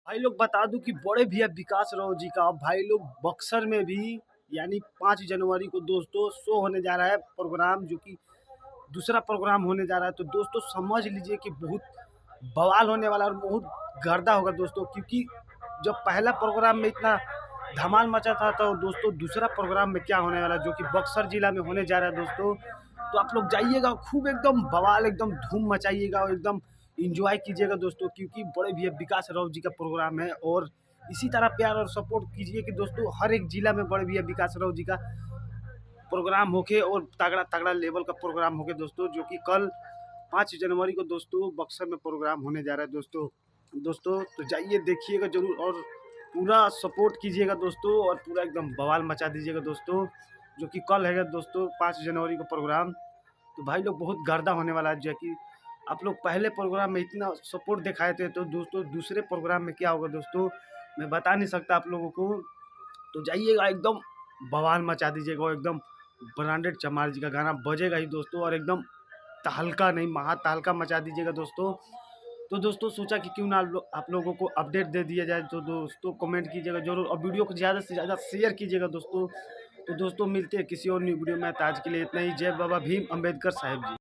भाई लोग बता दूं कि बड़े भैया विकास राव जी का भाई लोग बक्सर में भी यानी 5 जनवरी को दोस्तों शो होने जा रहा है प्रोग्राम, जो कि दूसरा प्रोग्राम होने जा रहा है। तो दोस्तों समझ लीजिए कि बहुत बवाल होने वाला है और बहुत गर्दा होगा दोस्तों, क्योंकि जब पहला प्रोग्राम में इतना धमाल मचा था तो दोस्तों दूसरा प्रोग्राम में क्या होने वाला है, जो कि बक्सर जिला में होने जा रहा है दोस्तों। तो आप लोग जाइएगा, खूब एकदम बवाल एकदम धूम मचाइएगा और एकदम इंजॉय कीजिएगा दोस्तों, क्योंकि बड़े भैया विकास राव जी का प्रोग्राम है। और इसी तरह प्यार और सपोर्ट कीजिए कि दोस्तों हर एक जिला में बड़े भैया विकास राव जी का प्रोग्राम होके और तगड़ा तगड़ा लेवल का प्रोग्राम होके दोस्तों, जो कि कल 5 जनवरी को दोस्तों बक्सर में प्रोग्राम होने जा रहा है दोस्तों। दोस्तों तो जाइए देखिएगा जरूर और पूरा सपोर्ट कीजिएगा दोस्तों, और पूरा एकदम बवाल मचा दीजिएगा दोस्तों, जो कि कल है दोस्तों 5 जनवरी को प्रोग्राम। तो भाई लोग बहुत गर्दा होने वाला है, जो कि आप लोग पहले प्रोग्राम में इतना सपोर्ट दिखाए थे, तो दोस्तों दूसरे प्रोग्राम में क्या होगा दोस्तों मैं बता नहीं सकता आप लोगों को। तो जाइएगा एकदम बवाल मचा दीजिएगा और एकदम ब्रांडेड चमार जी का गाना बजेगा ही दोस्तों, और एकदम तहलका नहीं महा तहलका मचा दीजिएगा दोस्तों। तो दोस्तों सोचा कि क्यों ना आप लोगों को अपडेट दे दिया जाए, तो दोस्तों कमेंट कीजिएगा जरूर और वीडियो को ज़्यादा से ज़्यादा शेयर कीजिएगा दोस्तों। तो दोस्तों मिलते हैं किसी और न्यू वीडियो में। आज के लिए इतना ही। जय बाबा भीम अम्बेडकर साहब जी।